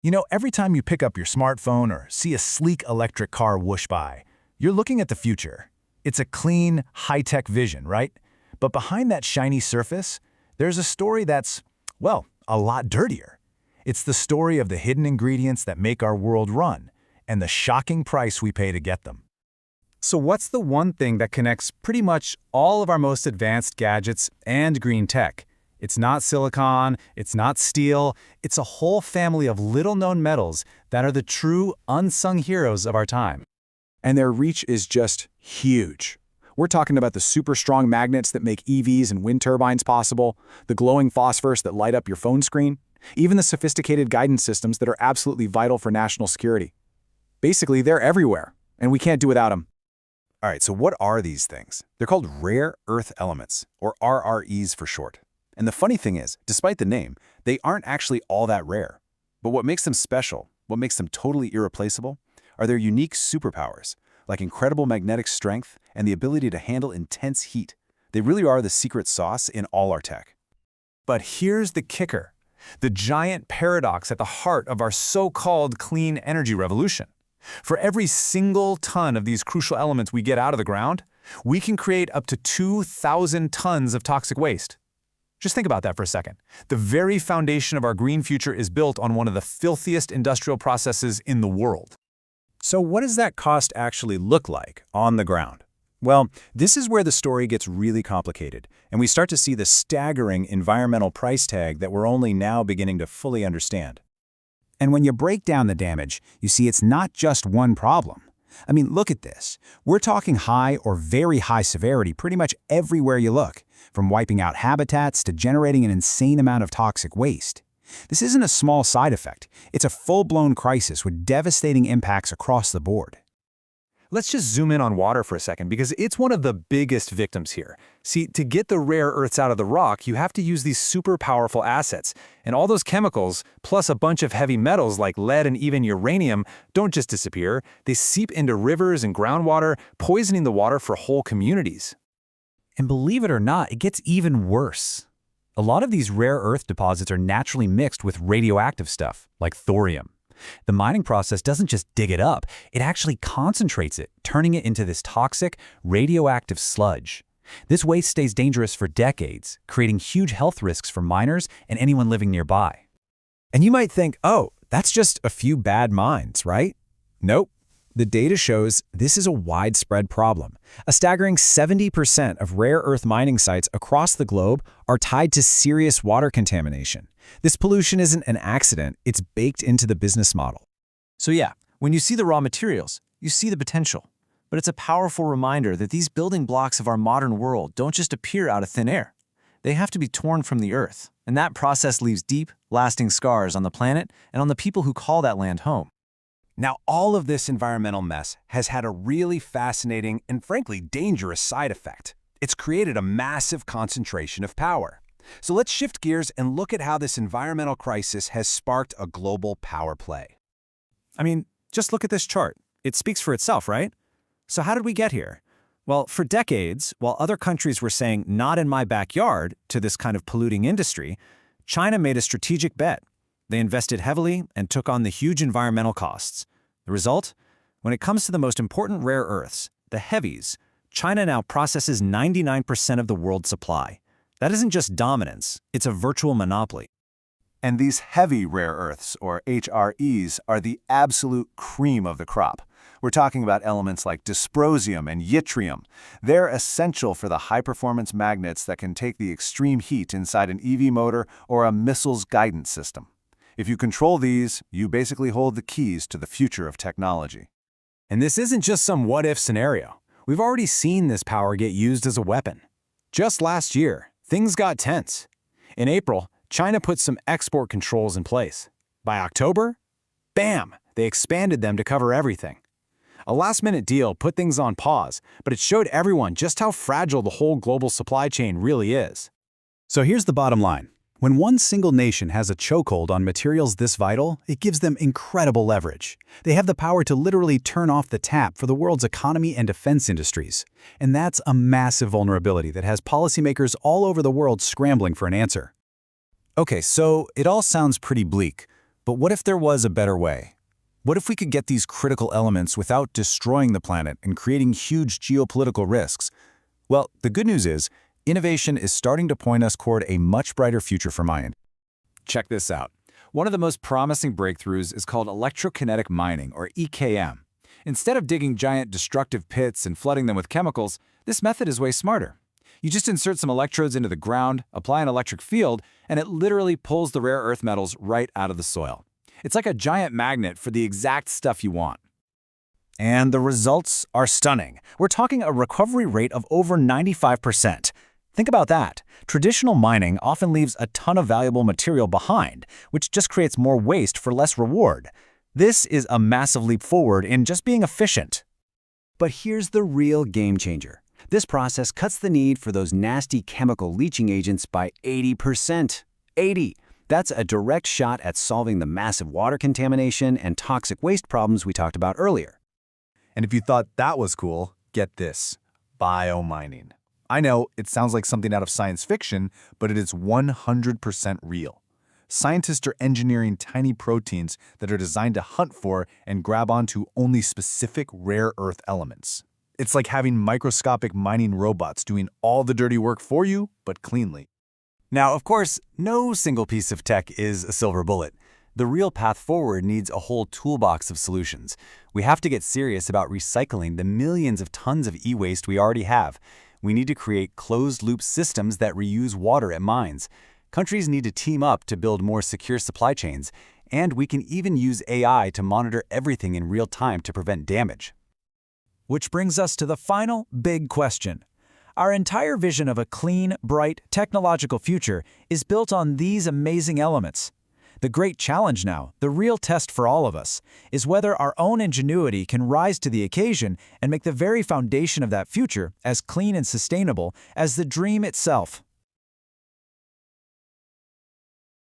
You know, every time you pick up your smartphone or see a sleek electric car whoosh by, you're looking at the future. It's a clean, high-tech vision, right? But behind that shiny surface, there's a story that's, well, a lot dirtier. It's the story of the hidden ingredients that make our world run, and the shocking price we pay to get them. So what's the one thing that connects pretty much all of our most advanced gadgets and green tech? It's not silicon, it's not steel, it's a whole family of little-known metals that are the true unsung heroes of our time. And their reach is just huge. We're talking about the super strong magnets that make EVs and wind turbines possible, the glowing phosphors that light up your phone screen, even the sophisticated guidance systems that are absolutely vital for national security. Basically, they're everywhere, and we can't do without them. All right, so what are these things? They're called rare earth elements, or REEs for short. And the funny thing is, despite the name, they aren't actually all that rare. But what makes them special, what makes them totally irreplaceable, are their unique superpowers, like incredible magnetic strength and the ability to handle intense heat. They really are the secret sauce in all our tech. But here's the kicker, the giant paradox at the heart of our so-called clean energy revolution. For every single ton of these crucial elements we get out of the ground, we can create up to 2,000 tons of toxic waste. Just think about that for a second. The very foundation of our green future is built on one of the filthiest industrial processes in the world. So what does that cost actually look like on the ground? Well, this is where the story gets really complicated, and we start to see the staggering environmental price tag that we're only now beginning to fully understand. And when you break down the damage, you see it's not just one problem. I mean, look at this. We're talking high or very high severity pretty much everywhere you look, from wiping out habitats to generating an insane amount of toxic waste. This isn't a small side effect. It's a full-blown crisis with devastating impacts across the board. Let's just zoom in on water for a second because it's one of the biggest victims here. See, to get the rare earths out of the rock, you have to use these super powerful assets. And all those chemicals, plus a bunch of heavy metals like lead and even uranium, don't just disappear. They seep into rivers and groundwater, poisoning the water for whole communities. And believe it or not, it gets even worse. A lot of these rare earth deposits are naturally mixed with radioactive stuff, like thorium. The mining process doesn't just dig it up, it actually concentrates it, turning it into this toxic, radioactive sludge. This waste stays dangerous for decades, creating huge health risks for miners and anyone living nearby. And you might think, oh, that's just a few bad mines, right? Nope. The data shows this is a widespread problem. A staggering 70% of rare earth mining sites across the globe are tied to serious water contamination. This pollution isn't an accident, it's baked into the business model. So yeah, when you see the raw materials, you see the potential. But it's a powerful reminder that these building blocks of our modern world don't just appear out of thin air. They have to be torn from the earth, and that process leaves deep, lasting scars on the planet and on the people who call that land home. Now, all of this environmental mess has had a really fascinating and frankly dangerous side effect. It's created a massive concentration of power. So let's shift gears and look at how this environmental crisis has sparked a global power play. I mean, just look at this chart. It speaks for itself, right? So how did we get here? Well, for decades, while other countries were saying, "not in my backyard," to this kind of polluting industry, China made a strategic bet. They invested heavily and took on the huge environmental costs. The result? When it comes to the most important rare earths, the heavies, China now processes 99% of the world's supply. That isn't just dominance, it's a virtual monopoly. And these heavy rare earths, or HREs, are the absolute cream of the crop. We're talking about elements like dysprosium and yttrium. They're essential for the high-performance magnets that can take the extreme heat inside an EV motor or a missile's guidance system. If you control these, you basically hold the keys to the future of technology. And this isn't just some what-if scenario. We've already seen this power get used as a weapon. Just last year, things got tense. In April, China put some export controls in place. By October, bam, they expanded them to cover everything. A last-minute deal put things on pause, but it showed everyone just how fragile the whole global supply chain really is. So here's the bottom line. When one single nation has a chokehold on materials this vital, it gives them incredible leverage. They have the power to literally turn off the tap for the world's economy and defense industries. And that's a massive vulnerability that has policymakers all over the world scrambling for an answer. Okay, so it all sounds pretty bleak. But what if there was a better way? What if we could get these critical elements without destroying the planet and creating huge geopolitical risks? Well, the good news is, innovation is starting to point us toward a much brighter future for mining. Check this out. One of the most promising breakthroughs is called electrokinetic mining, or EKM. Instead of digging giant destructive pits and flooding them with chemicals, this method is way smarter. You just insert some electrodes into the ground, apply an electric field, and it literally pulls the rare earth metals right out of the soil. It's like a giant magnet for the exact stuff you want. And the results are stunning. We're talking a recovery rate of over 95%. Think about that. Traditional mining often leaves a ton of valuable material behind, which just creates more waste for less reward. This is a massive leap forward in just being efficient. But here's the real game changer. This process cuts the need for those nasty chemical leaching agents by 80%. 80! That's a direct shot at solving the massive water contamination and toxic waste problems we talked about earlier. And if you thought that was cool, get this: biomining. I know it sounds like something out of science fiction, but it is 100% real. Scientists are engineering tiny proteins that are designed to hunt for and grab onto only specific rare earth elements. It's like having microscopic mining robots doing all the dirty work for you, but cleanly. Now, of course, no single piece of tech is a silver bullet. The real path forward needs a whole toolbox of solutions. We have to get serious about recycling the millions of tons of e-waste we already have. We need to create closed-loop systems that reuse water at mines. Countries need to team up to build more secure supply chains, and we can even use AI to monitor everything in real time to prevent damage. Which brings us to the final big question. Our entire vision of a clean, bright, technological future is built on these amazing elements. The great challenge now, the real test for all of us, is whether our own ingenuity can rise to the occasion and make the very foundation of that future as clean and sustainable as the dream itself.